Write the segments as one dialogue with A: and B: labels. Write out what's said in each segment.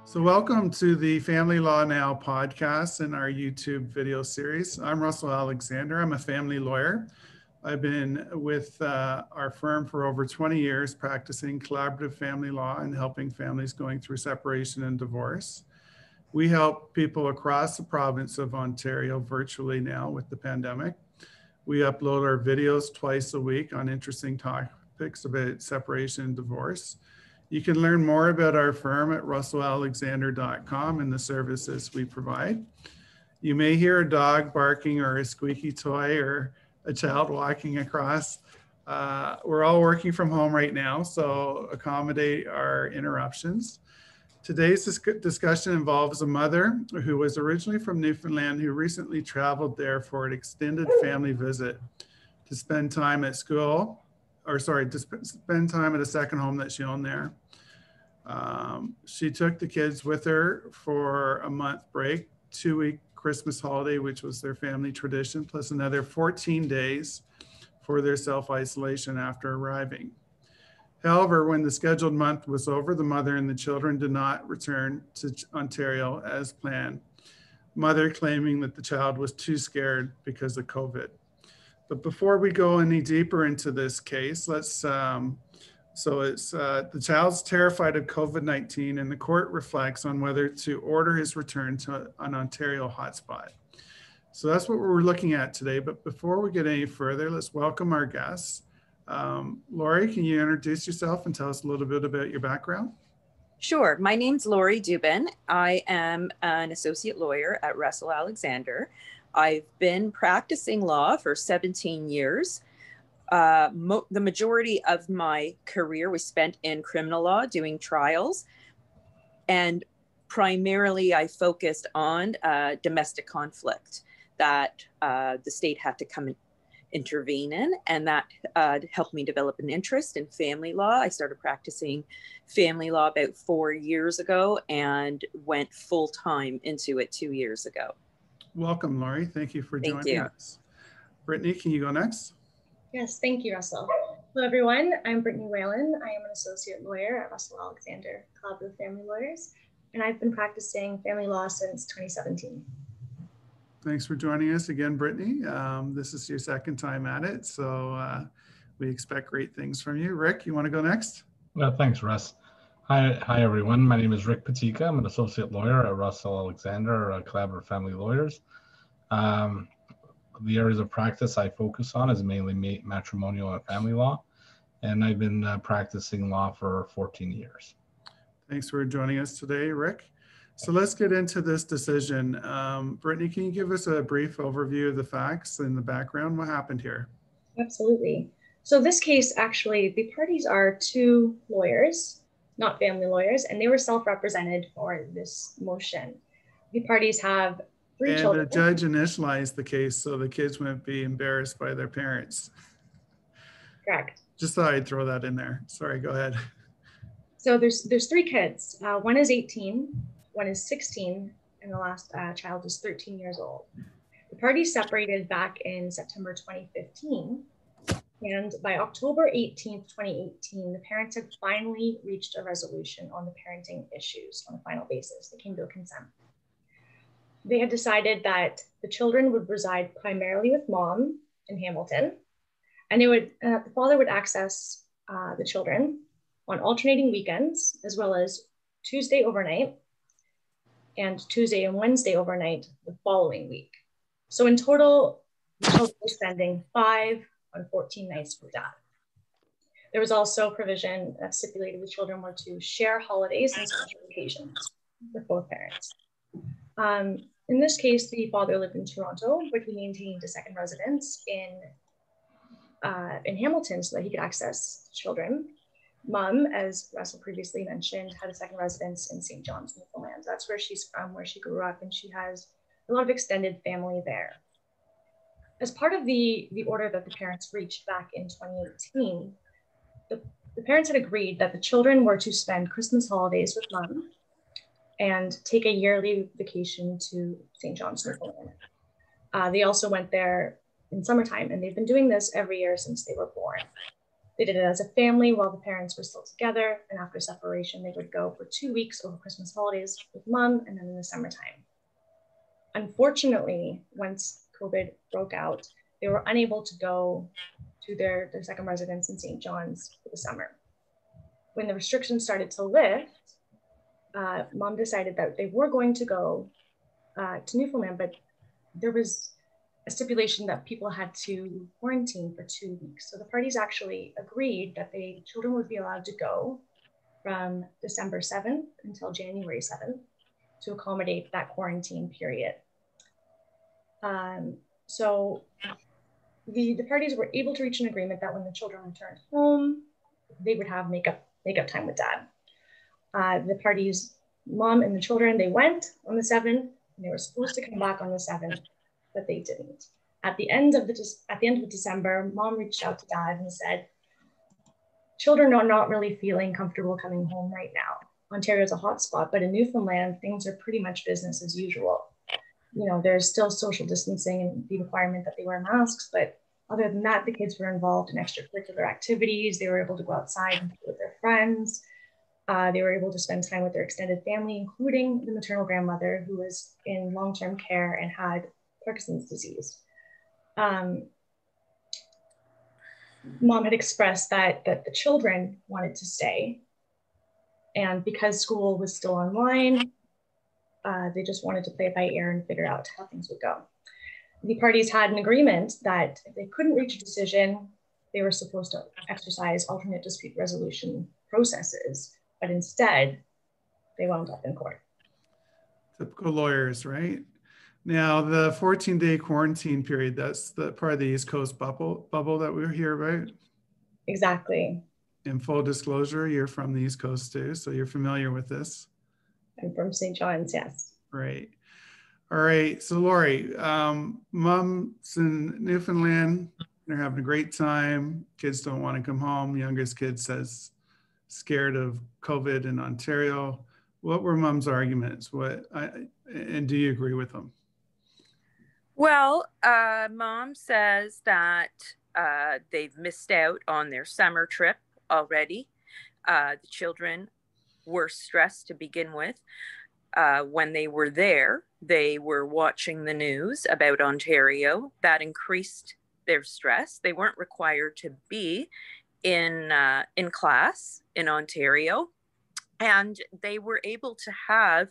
A: So welcome to the Family Law Now podcast and our YouTube video series. I'm Russell Alexander. I'm a family lawyer. I've been with our firm for over 20 years practicing collaborative family law and helping families going through separation and divorce. We help people across the province of Ontario virtually now with the pandemic. We upload our videos twice a week on interesting topics about separation and divorce. You can learn more about our firm at russellalexander.com and the services we provide. You may hear a dog barking or a squeaky toy or a child walking across. We're all working from home right now, so accommodate our interruptions. Today's discussion involves a mother who was originally from Newfoundland who recently traveled there for an extended family visit to spend time at school. To spend time at a second home that she owned there. She took the kids with her for a month break, 2-week Christmas holiday, which was their family tradition, plus another 14 days for their self-isolation after arriving. However, when the scheduled month was over, the mother and the children did not return to Ontario as planned. Mother claiming that the child was too scared because of COVID. But before we go any deeper into this case, the child's terrified of COVID-19 and the court reflects on whether to order his return to an Ontario hotspot. So that's what we're looking at today. But before we get any further, let's welcome our guests. Lori, can you introduce yourself and tell us a little bit about your background?
B: Sure. My name's Lori Dubin. I am an associate lawyer at Russell Alexander. I've been practicing law for 17 years. The majority of my career was spent in criminal law doing trials. And primarily I focused on domestic conflict that the state had to come and intervene in. And that helped me develop an interest in family law. I started practicing family law about 4 years ago and went full time into it 2 years ago.
A: Welcome, Lori. Thank you for joining us. Brittany, can you go next?
C: Yes, thank you, Russell. Hello, everyone. I'm Brittany Whalen. I am an associate lawyer at Russell Alexander, Collaborative Family Lawyers, and I've been practicing family law since 2017.
A: Thanks for joining us again, Brittany. This is your second time at it, so we expect great things from you. Rick, you want to go next?
D: Well, thanks, Russ. Hi, everyone. My name is Rick Patika. I'm an associate lawyer at Russell Alexander, Collaborative Family Lawyers. The areas of practice I focus on is mainly matrimonial and family law, and I've been practicing law for 14 years.
A: Thanks for joining us today, Rick. So let's get into this decision. Brittany, can you give us a brief overview of the facts and the background? What happened here?
C: Absolutely. So this case, actually, the parties are two lawyers, not family lawyers, and they were self-represented for this motion. The parties have 3 children.
A: And the judge initialized the case so the kids wouldn't be embarrassed by their parents.
C: Correct.
A: Just thought I'd throw that in there. Sorry, go ahead.
C: So there's 3 kids. One is 18, one is 16, and the last child is 13 years old. The parties separated back in September 2015. And by October 18th, 2018, the parents had finally reached a resolution on the parenting issues on a final basis. They came to a consent. They had decided that the children would reside primarily with mom in Hamilton, and the father would access the children on alternating weekends, as well as Tuesday overnight and Tuesday and Wednesday overnight the following week. So in total, the children were spending 5 on 14 nights with dad. There was also provision that stipulated the children were to share holidays and special occasions with both parents. In this case, the father lived in Toronto, but he maintained a second residence in Hamilton so that he could access children. Mom, as Russell previously mentioned, had a second residence in St. John's, Newfoundland. That's where she's from, where she grew up, and she has a lot of extended family there. As part of the order that the parents reached back in 2018, the parents had agreed that the children were to spend Christmas holidays with mom and take a yearly vacation to St. John's, Newfoundland. They also went there in summertime, and they've been doing this every year since they were born. They did it as a family while the parents were still together, and after separation, they would go for 2 weeks over Christmas holidays with mom, and then in the summertime. Unfortunately, once COVID broke out, they were unable to go to their second residence in St. John's for the summer. When the restrictions started to lift, mom decided that they were going to go to Newfoundland, but there was a stipulation that people had to quarantine for 2 weeks. So the parties actually agreed that the children would be allowed to go from December 7th until January 7th to accommodate that quarantine period. So the parties were able to reach an agreement that when the children returned home, they would have makeup time with dad. The parties, mom and the children, they went on the 7th, and they were supposed to come back on the 7th, but they didn't. At the end of December, mom reached out to dad and said, children are not really feeling comfortable coming home right now. Ontario is a hot spot, but in Newfoundland, things are pretty much business as usual. You know, there's still social distancing and the requirement that they wear masks, but other than that, the kids were involved in extracurricular activities. They were able to go outside and play with their friends. They were able to spend time with their extended family, including the maternal grandmother who was in long-term care and had Parkinson's disease. Mom had expressed that the children wanted to stay. And because school was still online, they just wanted to play it by ear and figure out how things would go. The parties had an agreement that if they couldn't reach a decision, they were supposed to exercise alternate dispute resolution processes, but instead they wound up in court.
A: Typical lawyers, right? Now, the 14-day quarantine period, that's the part of the East Coast bubble that we hear about.
C: Exactly.
A: In full disclosure, you're from the East Coast too, so you're familiar with this.
C: I'm from St. John's, yes.
A: Right. All right. So Lori, mom's in Newfoundland. They're having a great time. Kids don't want to come home. Youngest kid says scared of COVID in Ontario. What were mom's arguments? And do you agree with them?
B: Well, mom says that they've missed out on their summer trip already. The children were stressed to begin with. When they were there, they were watching the news about Ontario. That increased their stress. They weren't required to be in class in Ontario, and they were able to have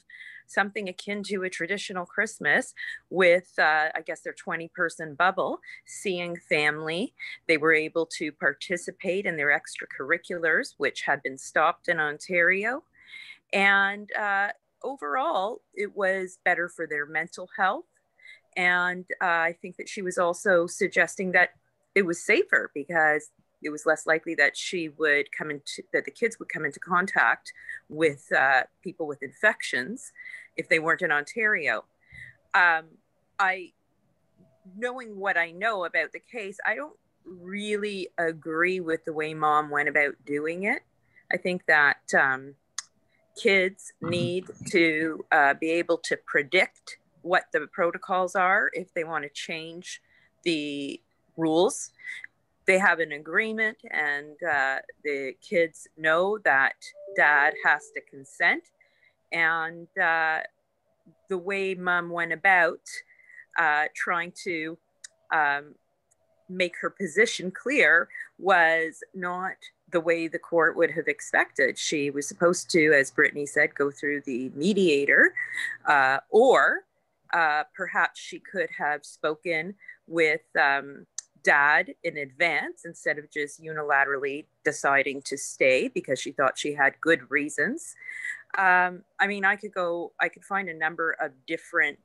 B: something akin to a traditional Christmas with, I guess, their 20-person bubble, seeing family. They were able to participate in their extracurriculars, which had been stopped in Ontario. And overall, it was better for their mental health. And I think that she was also suggesting that it was safer because it was less likely that the kids would come into contact with people with infections if they weren't in Ontario. Knowing what I know about the case, I don't really agree with the way mom went about doing it. I think that kids need to be able to predict what the protocols are if they want to change the rules. They have an agreement, and the kids know that dad has to consent. And the way mom went about trying to make her position clear was not the way the court would have expected. She was supposed to, as Brittany said, go through the mediator, or perhaps she could have spoken with dad in advance instead of just unilaterally deciding to stay because she thought she had good reasons. I mean, I could find a number of different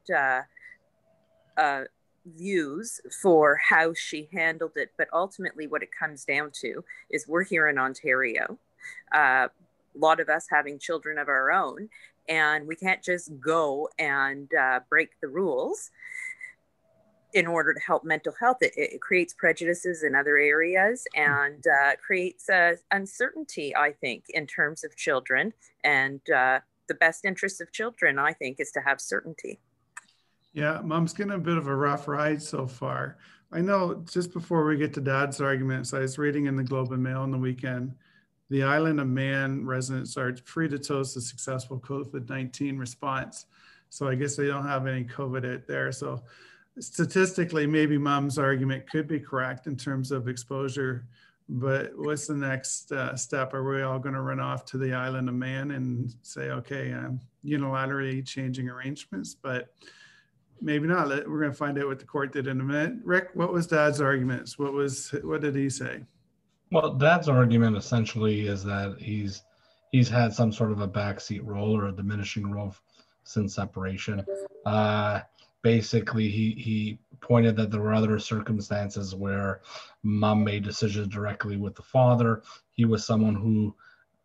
B: views for how she handled it, but ultimately what it comes down to is we're here in Ontario, a lot of us having children of our own, and we can't just go and break the rules in order to help mental health. It creates prejudices in other areas and creates uncertainty, I think, in terms of children. And the best interest of children, I think, is to have certainty.
A: Yeah, mom's getting a bit of a rough ride so far. I know just before we get to dad's arguments, I was reading in the Globe and Mail on the weekend, the Island of Man residents are free to toast a successful COVID-19 response. So I guess they don't have any COVID out there. So statistically, maybe mom's argument could be correct in terms of exposure, but what's the next step? Are we all going to run off to the Island of Man and say, okay, I'm unilaterally changing arrangements? But maybe not. We're going to find out what the court did in a minute. Rick, what was dad's arguments? What did he say?
D: Well, Dad's argument essentially is that he's had some sort of a backseat role or a diminishing role since separation. Basically, he pointed that there were other circumstances where mom made decisions directly with the father. He was someone who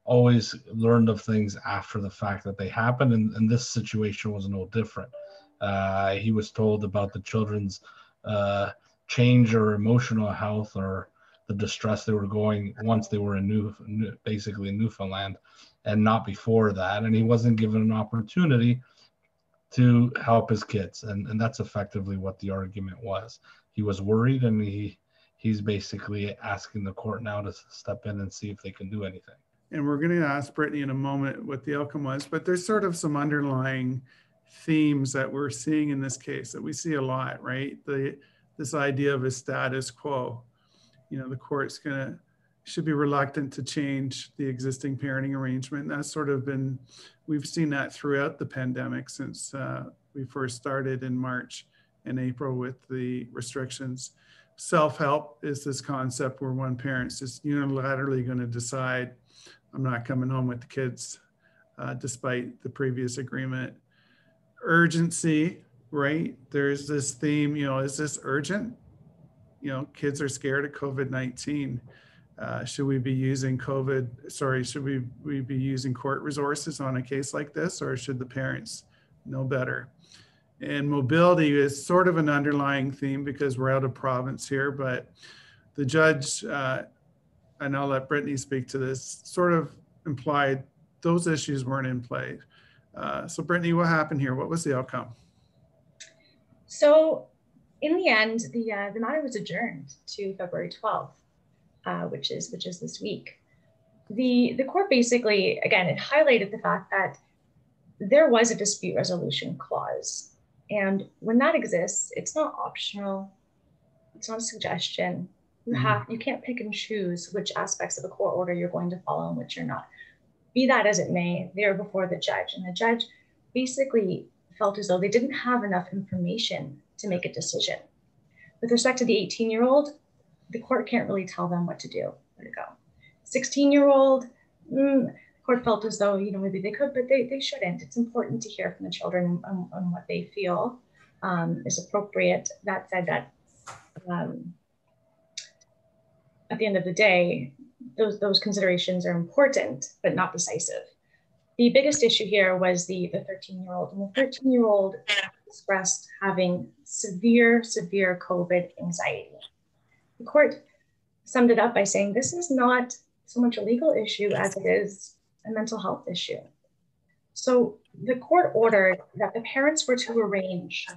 D: always learned of things after the fact that they happened, and this situation was no different. He was told about the children's change or emotional health or the distress they were going once they were in basically in Newfoundland, and not before that. And he wasn't given an opportunity to help his kids, and that's effectively what the argument was. He was worried, and he's basically asking the court now to step in and see if they can do anything.
A: And we're going to ask Brittany in a moment what the outcome was, but there's sort of some underlying themes that we're seeing in this case that we see a lot, right? This idea of a status quo. You know, the court's should be reluctant to change the existing parenting arrangement. That's sort of we've seen that throughout the pandemic since we first started in March and April with the restrictions. Self-help is this concept where one parent's just unilaterally going to decide, I'm not coming home with the kids, despite the previous agreement. Urgency, right? There's this theme, is this urgent? Kids are scared of COVID-19. Should we be using should we be using court resources on a case like this, or should the parents know better? And mobility is sort of an underlying theme because we're out of province here, but the judge, and I'll let Brittany speak to this, sort of implied those issues weren't in play. So Brittany, what happened here? What was the outcome?
C: So in the end, the matter was adjourned to February 12th, which is this week. The court basically, again, it highlighted the fact that there was a dispute resolution clause. And when that exists, it's not optional. It's not a suggestion. You can't pick and choose which aspects of a court order you're going to follow and which you're not. Be that as it may, they were before the judge, and the judge basically felt as though they didn't have enough information to make a decision. With respect to the 18-year-old, the court can't really tell them what to do, where to go. 16-year-old, the court felt as though, maybe they could, but they shouldn't. It's important to hear from the children on what they feel is appropriate. That said, that at the end of the day, those considerations are important, but not decisive. The biggest issue here was the 13-year-old, and the 13-year-old expressed having severe COVID anxiety. The court summed it up by saying, this is not so much a legal issue as it is a mental health issue. So the court ordered that the parents were to arrange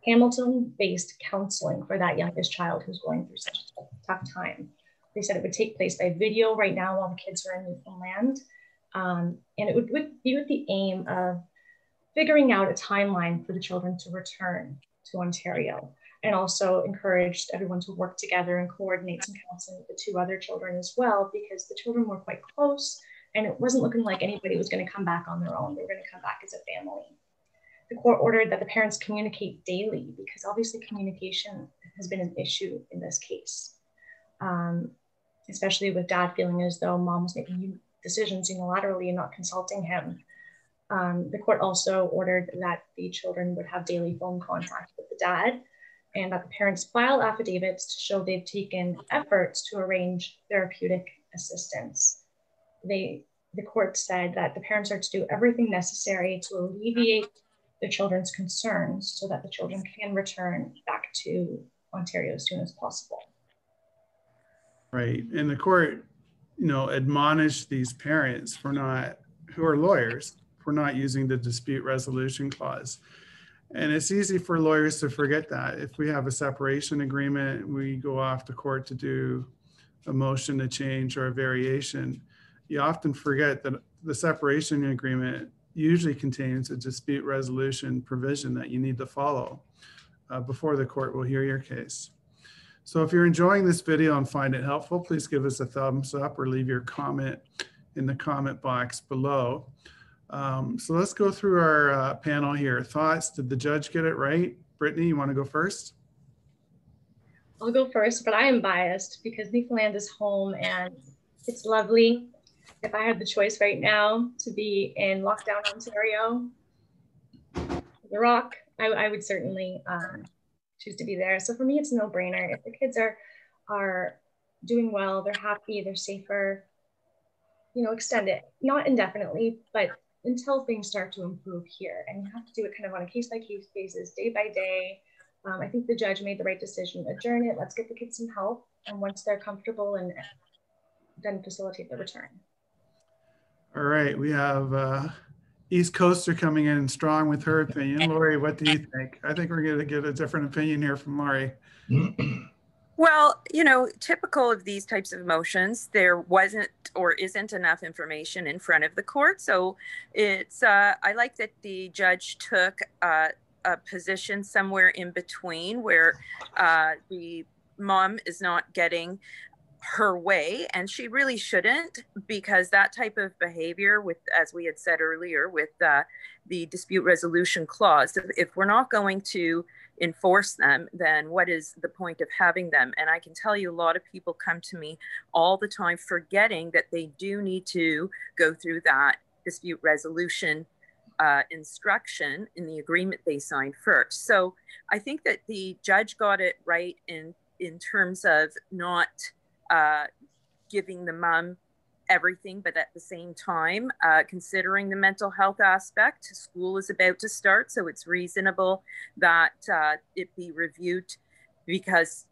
C: Hamilton-based counseling for that youngest child who's going through such a tough time. They said it would take place by video right now while the kids are in Newfoundland. And it would be with the aim of figuring out a timeline for the children to return to Ontario, and also encouraged everyone to work together and coordinate some counseling with the two other children as well, because the children were quite close and it wasn't looking like anybody was going to come back on their own. They were going to come back as a family. The court ordered that the parents communicate daily, because obviously communication has been an issue in this case, especially with dad feeling as though mom was making decisions unilaterally and not consulting him. The court also ordered that the children would have daily phone contact with the dad, and that the parents file affidavits to show they've taken efforts to arrange therapeutic assistance. The court said that the parents are to do everything necessary to alleviate the children's concerns so that the children can return back to Ontario as soon as possible.
A: Right, and the court, admonished these parents who are lawyers, for not using the dispute resolution clause. And it's easy for lawyers to forget that. If we have a separation agreement, we go off to court to do a motion to change or a variation. You often forget that the separation agreement usually contains a dispute resolution provision that you need to follow before the court will hear your case. So if you're enjoying this video and find it helpful, please give us a thumbs up or leave your comment in the comment box below. So let's go through our panel here. Thoughts? Did the judge get it right? Brittany, you want to go first?
C: I'll go first, but I am biased because Newfoundland is home and it's lovely. If I had the choice right now to be in lockdown Ontario, the Rock, I would certainly choose to be there. So for me, it's a no-brainer. If the kids are doing well, they're happy, they're safer, you know, extend it, not indefinitely, but until things start to improve here. And you have to do it kind of on a case-by-case basis, day by day. I think the judge made the right decision. Adjourn it, let's get the kids some help. And once they're comfortable, and then facilitate the return.
A: All right, we have East Coaster coming in strong with her opinion. Lori, what do you think? I think we're going to get a different opinion here from Lori.
B: Well, you know, typical of these types of motions, there wasn't or isn't enough information in front of the court. So it's, I like that the judge took a position somewhere in between where the mom is not getting her way, and she really shouldn't, because that type of behavior, with, as we had said earlier, with the dispute resolution clause, if we're not going to enforce them, then what is the point of having them? And I can tell you, a lot of people come to me all the time forgetting that they do need to go through that dispute resolution instruction in the agreement they signed first. So I think that the judge got it right in terms of not giving the mom everything, but at the same time, considering the mental health aspect. School is about to start, so it's reasonable that it be reviewed, because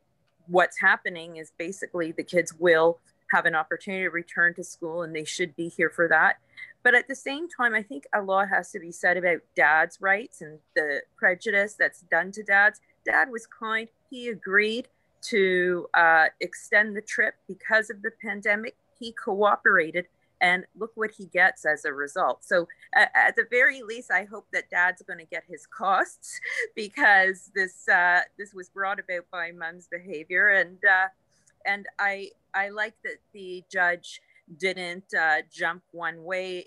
B: what's happening is basically the kids will have an opportunity to return to school, and they should be here for that. But at the same time, I think a lot has to be said about dad's rights and the prejudice that's done to dads. Dad was kind. He agreed to extend the trip because of the pandemic. He cooperated, and look what he gets as a result. So at the very least, I hope that dad's going to get his costs, because this was brought about by mom's behavior. And I like that the judge didn't jump one way.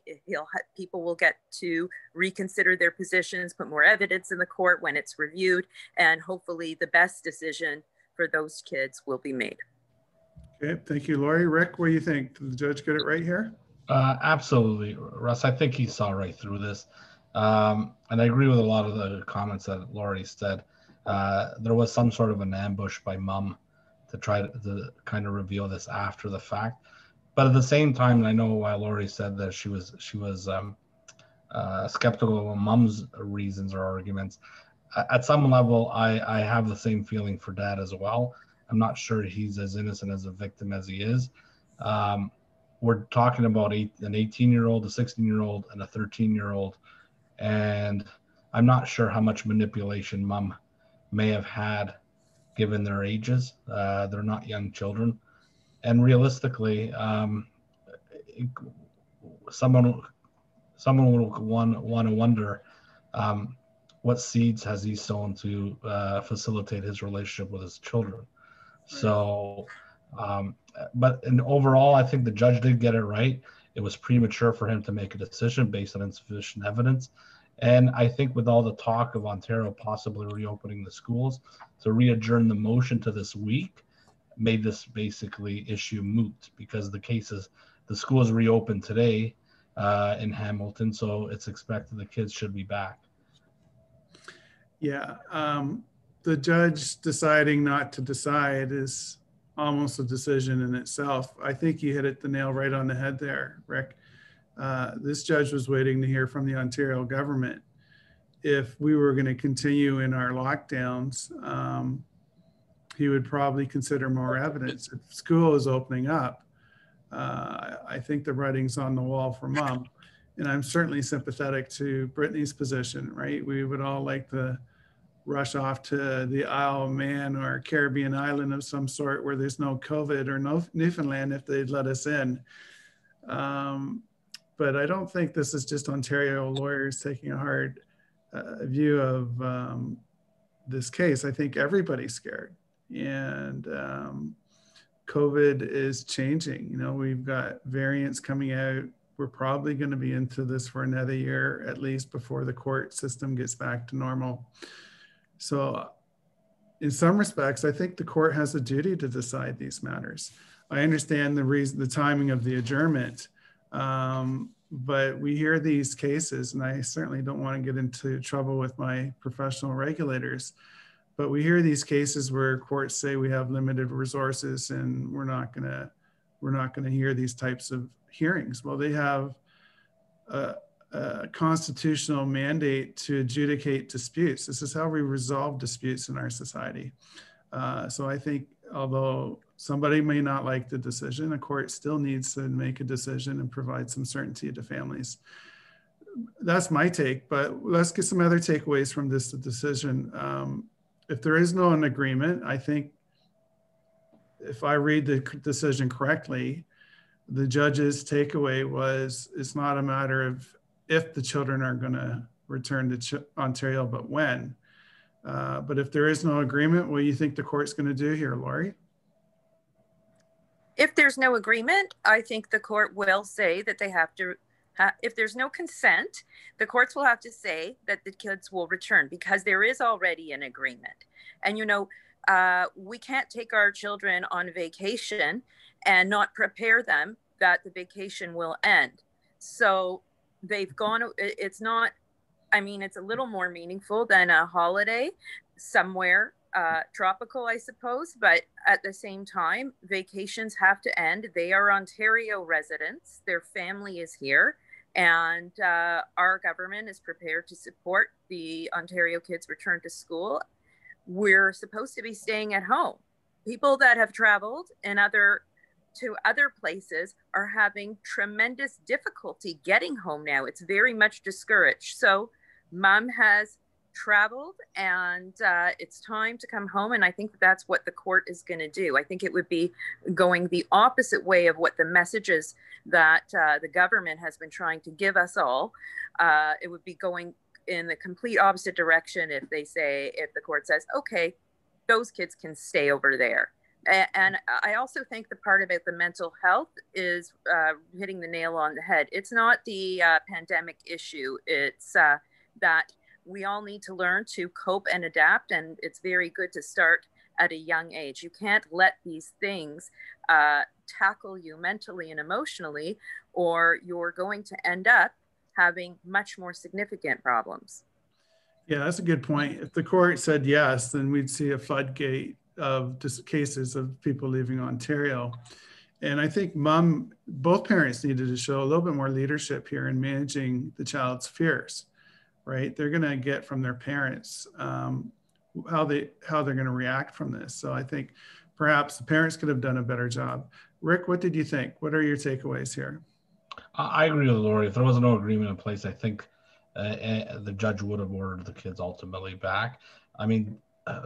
B: People will get to reconsider their positions, put more evidence in the court when it's reviewed, and hopefully the best decision for those kids will be made.
A: Okay, thank you, Lori. Rick, what do you think? Did the judge get it right here?
D: Absolutely, Russ. I think he saw right through this. And I agree with a lot of the comments that Lori said. There was some sort of an ambush by mom to try to kind of reveal this after the fact. But at the same time, and I know why Lori said that she was skeptical of mom's reasons or arguments. At some level, I have the same feeling for dad as well. I'm not sure he's as innocent as a victim as he is. We're talking about an 18-year-old, a 16-year-old, and a 13-year-old. And I'm not sure how much manipulation mom may have had given their ages. They're not young children. And realistically, someone would want to wonder what seeds has he sown to facilitate his relationship with his children. So, but overall, I think the judge did get it right. It was premature for him to make a decision based on insufficient evidence. And I think with all the talk of Ontario possibly reopening the schools, to re-adjourn the motion to this week made this basically issue moot, because the schools reopened today in Hamilton, so it's expected the kids should be back.
A: Yeah, the judge deciding not to decide is almost a decision in itself. I think you hit the nail right on the head there, Rick. This judge was waiting to hear from the Ontario government if we were going to continue in our lockdowns. He would probably consider more evidence. If school is opening up, I think the writing's on the wall for mom. And I'm certainly sympathetic to Brittany's position, right? We would all like to rush off to the Isle of Man or Caribbean island of some sort where there's no COVID, or no Newfoundland if they'd let us in. But I don't think this is just Ontario lawyers taking a hard view of this case. I think everybody's scared, and COVID is changing. You know, we've got variants coming out. We're probably going to be into this for another year, at least, before the court system gets back to normal. So in some respects, I think the court has a duty to decide these matters. I understand the timing of the adjournment, but we hear these cases, and I certainly don't want to get into trouble with my professional regulators, but we hear these cases where courts say we have limited resources and we're not going to hear these types of hearings. Well, they have a constitutional mandate to adjudicate disputes. This is how we resolve disputes in our society. So I think, although somebody may not like the decision, a court still needs to make a decision and provide some certainty to families. That's my take, but let's get some other takeaways from this decision. If there is no agreement, I think if I read the decision correctly, the judge's takeaway was it's not a matter of if the children are going to return to Ontario, but when. But if there is no agreement, what do you think the court's going to do here, Laurie?
B: If there's no agreement, I think the court will say that they have to, if there's no consent, the courts will have to say that the kids will return, because there is already an agreement. And, you know, we can't take our children on vacation and not prepare them that the vacation will end. So they've gone, it's not, I mean, it's a little more meaningful than a holiday somewhere tropical, I suppose, but at the same time, vacations have to end. They are Ontario residents, their family is here, and our government is prepared to support the Ontario kids' return to school. We're supposed to be staying at home. People that have traveled to other places are having tremendous difficulty getting home now. It's very much discouraged. So mom has traveled, and it's time to come home. And I think that's what the court is going to do. I think it would be going the opposite way of what the messages that the government has been trying to give us all. It would be going in the complete opposite direction if the court says, okay, those kids can stay over there. And I also think the part about the mental health is hitting the nail on the head. It's not the pandemic issue. It's that we all need to learn to cope and adapt. And it's very good to start at a young age. You can't let these things tackle you mentally and emotionally, or you're going to end up having much more significant problems.
A: Yeah, that's a good point. If the court said yes, then we'd see a floodgate of just cases of people leaving Ontario. And I think both parents needed to show a little bit more leadership here in managing the child's fears, right? They're going to get from their parents how they're going to react from this. So I think perhaps the parents could have done a better job. Rick, what did you think? What are your takeaways here?
D: I agree with Laurie. If there was no agreement in place, I think the judge would have ordered the kids ultimately back. I mean,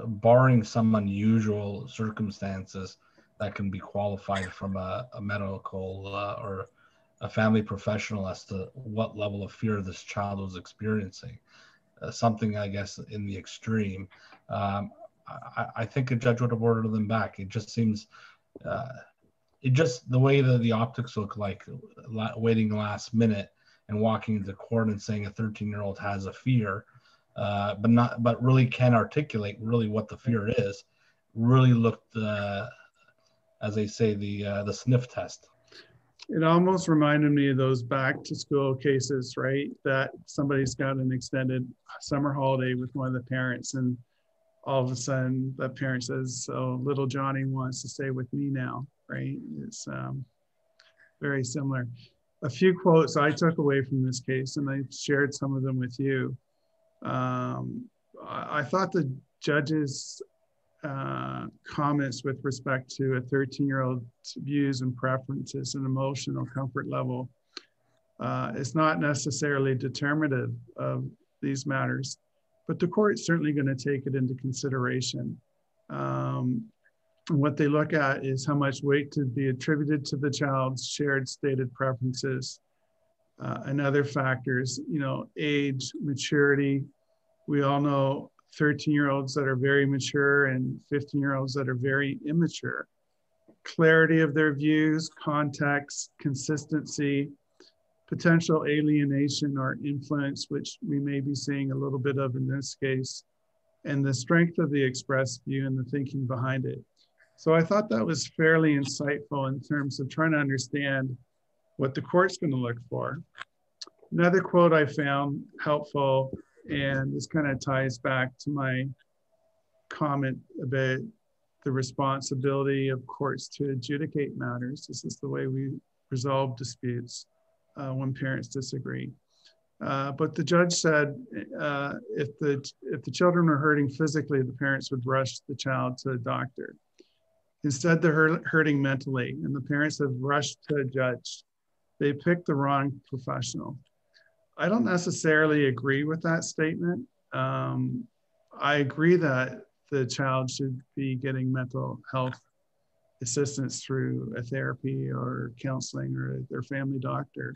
D: barring some unusual circumstances that can be qualified from a medical or a family professional as to what level of fear this child was experiencing, something, I guess, in the extreme, I think a judge would have ordered them back. It just seems, the way that the optics look like, waiting last minute and walking into court and saying a 13-year-old has a fear, but really can articulate really what the fear is, really looked, as they say, the sniff test.
A: It almost reminded me of those back to school cases, right? That somebody's got an extended summer holiday with one of the parents, and all of a sudden that parent says, so little Johnny wants to stay with me now, right? It's very similar. A few quotes I took away from this case, and I shared some of them with you. I thought the judge's comments with respect to a 13-year-old's views and preferences and emotional comfort level is not necessarily determinative of these matters, but the court's certainly going to take it into consideration. What they look at is how much weight to be attributed to the child's shared stated preferences and other factors, you know, age, maturity. We all know 13-year-olds that are very mature and 15-year-olds that are very immature. Clarity of their views, context, consistency, potential alienation or influence, which we may be seeing a little bit of in this case, and the strength of the expressed view and the thinking behind it. So I thought that was fairly insightful in terms of trying to understand what the court's going to look for. Another quote I found helpful, and this kind of ties back to my comment about the responsibility of courts to adjudicate matters. This is the way we resolve disputes when parents disagree. But the judge said if the children are hurting physically, the parents would rush the child to a doctor. Instead, they're hurting mentally, and the parents have rushed to a judge. They picked the wrong professional. I don't necessarily agree with that statement. I agree that the child should be getting mental health assistance through a therapy or counseling or their family doctor.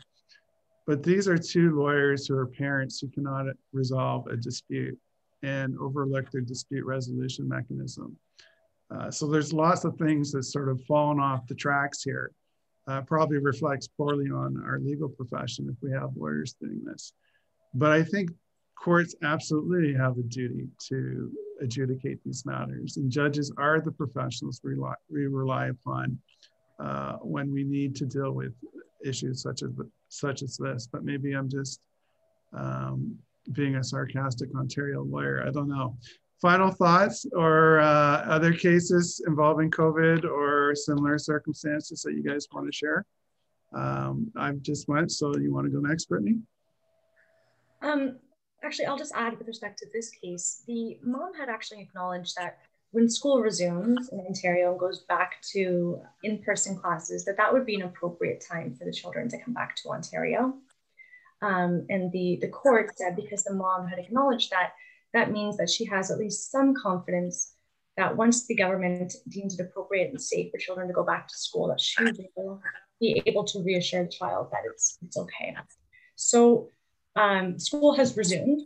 A: But these are two lawyers who are parents who cannot resolve a dispute and overlook their dispute resolution mechanism. So there's lots of things that sort of fallen off the tracks here. Probably reflects poorly on our legal profession if we have lawyers doing this. But I think courts absolutely have a duty to adjudicate these matters, and judges are the professionals we rely upon when we need to deal with issues such as this. But maybe I'm just being a sarcastic Ontario lawyer. I don't know. Final thoughts or other cases involving COVID or similar circumstances that you guys want to share? I've just went, so you want to go next, Brittany?
C: Actually, I'll just add with respect to this case, the mom had actually acknowledged that when school resumes in Ontario and goes back to in-person classes, that would be an appropriate time for the children to come back to Ontario. And the court said, because the mom had acknowledged that, that means that she has at least some confidence that once the government deems it appropriate and safe for children to go back to school, that she will be able to reassure the child that it's okay. So school has resumed.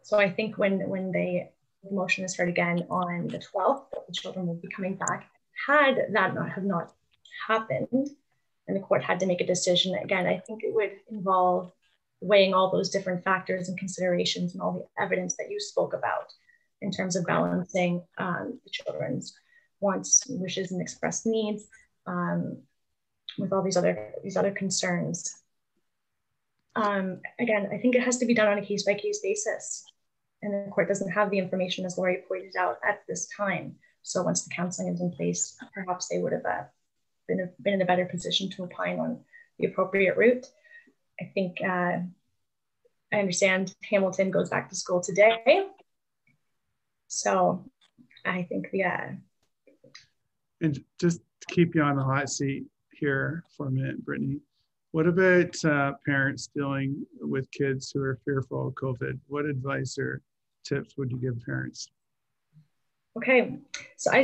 C: So I think when the motion is heard again on the 12th, that the children will be coming back. Had that not happened, and the court had to make a decision again, I think it would involve weighing all those different factors and considerations and all the evidence that you spoke about in terms of balancing the children's wants, wishes, and expressed needs with all these other concerns. Again, I think it has to be done on a case-by-case basis, and the court doesn't have the information, as Laurie pointed out, at this time. So once the counseling is in place, perhaps they would have been in a better position to opine on the appropriate route. I think I understand Hamilton goes back to school today. So I think
A: And just to keep you on the hot seat here for a minute, Brittany, what about parents dealing with kids who are fearful of COVID? What advice or tips would you give parents?
C: Okay, so I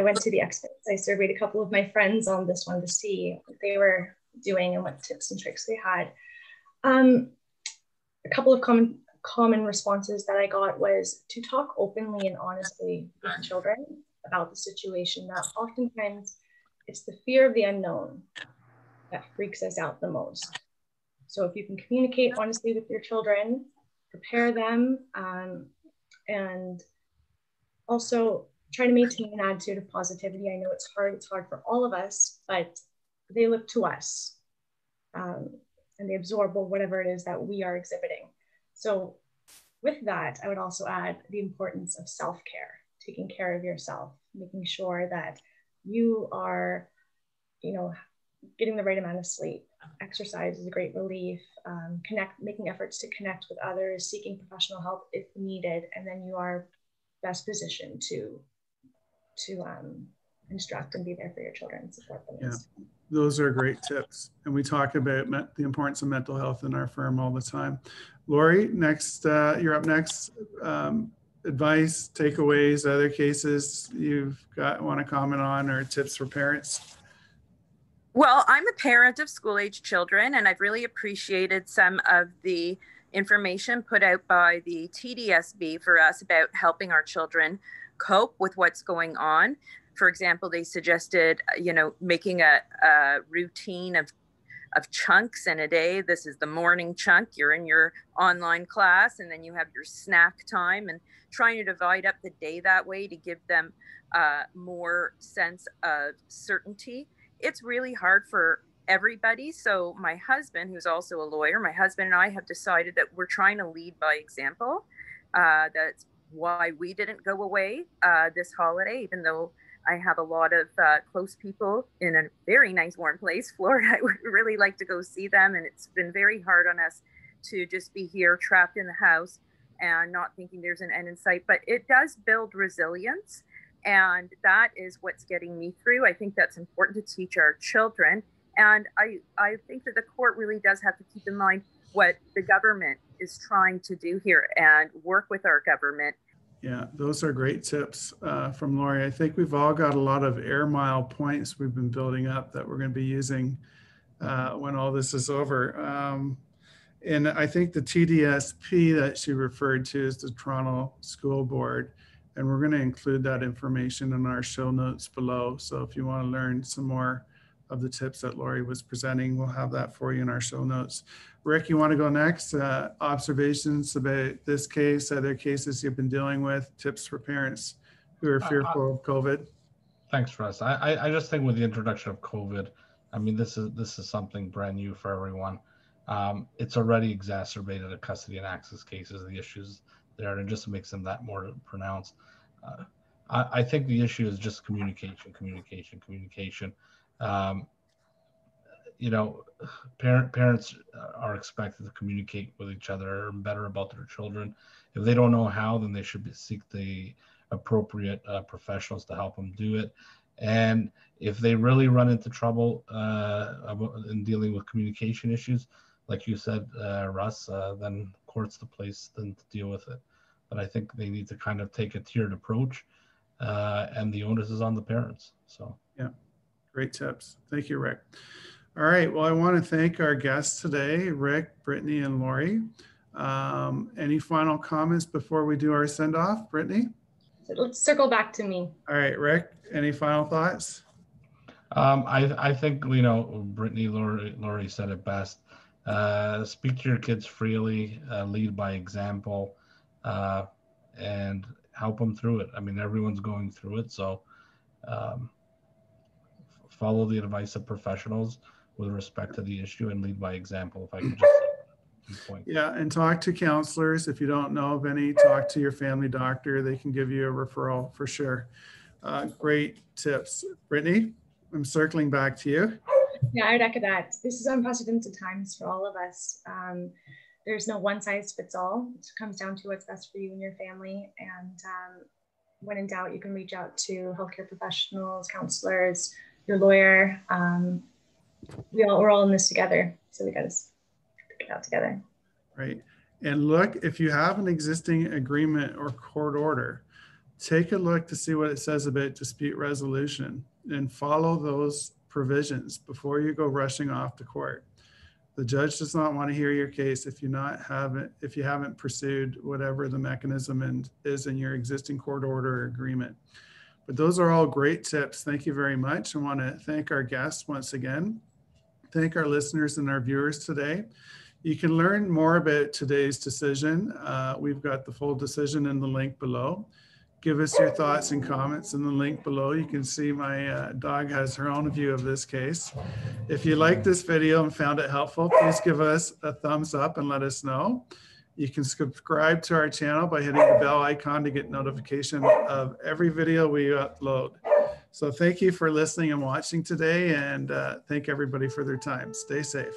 C: went to the experts. I surveyed a couple of my friends on this one to see what they were doing and what tips and tricks they had. A couple of common responses that I got was to talk openly and honestly with children about the situation, that oftentimes it's the fear of the unknown that freaks us out the most. So if you can communicate honestly with your children, prepare them, and also try to maintain an attitude of positivity. I know it's hard for all of us, but they look to us and they absorb whatever it is that we are exhibiting. So with that, I would also add the importance of self-care, taking care of yourself, making sure that you are, getting the right amount of sleep. Exercise is a great relief. Making efforts to connect with others, seeking professional help if needed, and then you are best positioned to instruct and be there for your children and support them.
A: Yeah, those are great tips. And we talk about the importance of mental health in our firm all the time. Lori, next, you're up next. Advice, takeaways, other cases want to comment on, or tips for parents?
B: Well, I'm a parent of school-age children, and I've really appreciated some of the information put out by the TDSB for us about helping our children cope with what's going on. For example, they suggested, making a routine of chunks in a day. This is the morning chunk. You're in your online class, and then you have your snack time, and trying to divide up the day that way to give them more sense of certainty. It's really hard for everybody. So my husband, who's also a lawyer, my husband and I have decided that we're trying to lead by example. That's why we didn't go away this holiday, even though I have a lot of close people in a very nice warm place, Florida. I would really like to go see them. And it's been very hard on us to just be here trapped in the house and not thinking there's an end in sight. But it does build resilience. And that is what's getting me through. I think that's important to teach our children. And I think that the court really does have to keep in mind what the government is trying to do here and work with our government.
A: Yeah, those are great tips from Lori. I think we've all got a lot of air mile points we've been building up that we're going to be using when all this is over. And I think the TDSP that she referred to is the Toronto School Board. And we're going to include that information in our show notes below. So if you want to learn some more of the tips that Lori was presenting, we'll have that for you in our show notes. Rick, you want to go next? Observations about this case, other cases you've been dealing with, tips for parents who are fearful of COVID?
D: Thanks, Russ. I just think with the introduction of COVID, I mean, this is something brand new for everyone. It's already exacerbated the custody and access cases, the issues there, and it just makes them that more pronounced. I think the issue is just communication. Parents are expected to communicate with each other better about their children. If they don't know how, then they should seek the appropriate professionals to help them do it. And if they really run into trouble in dealing with communication issues, like you said, Russ, then court's the place then to deal with it. But I think they need to kind of take a tiered approach, and the onus is on the parents. So
A: yeah, great tips. Thank you, Rick. All right, well, I want to thank our guests today, Rick, Brittany, and Lori. Any final comments before we do our send-off, Brittany?
C: So let's circle back to me.
A: All right, Rick, any final thoughts?
D: I think, Brittany, Lori said it best. Speak to your kids freely, lead by example, and help them through it. I mean, everyone's going through it, so follow the advice of professionals with respect to the issue and lead by example, if I can just point.
A: Yeah, and talk to counselors. If you don't know of any, talk to your family doctor. They can give you a referral for sure. Great tips. Brittany, I'm circling back to you.
C: Yeah, I'd echo that. This is unprecedented times for all of us. There's no one size fits all. It comes down to what's best for you and your family. And when in doubt, you can reach out to healthcare professionals, counselors, your lawyer. We're all in this together. So we got to figure it out together.
A: Right. And look, if you have an existing agreement or court order, take a look to see what it says about dispute resolution and follow those provisions before you go rushing off to court. The judge does not want to hear your case if you haven't pursued whatever the mechanism is in your existing court order or agreement. But those are all great tips. Thank you very much. I want to thank our guests once again. Thank our listeners and our viewers today. You can learn more about today's decision. We've got the full decision in the link below. Give us your thoughts and comments in the link below. You can see my dog has her own view of this case. If you liked this video and found it helpful, please give us a thumbs up and let us know. You can subscribe to our channel by hitting the bell icon to get notification of every video we upload. So thank you for listening and watching today, and thank everybody for their time. Stay safe.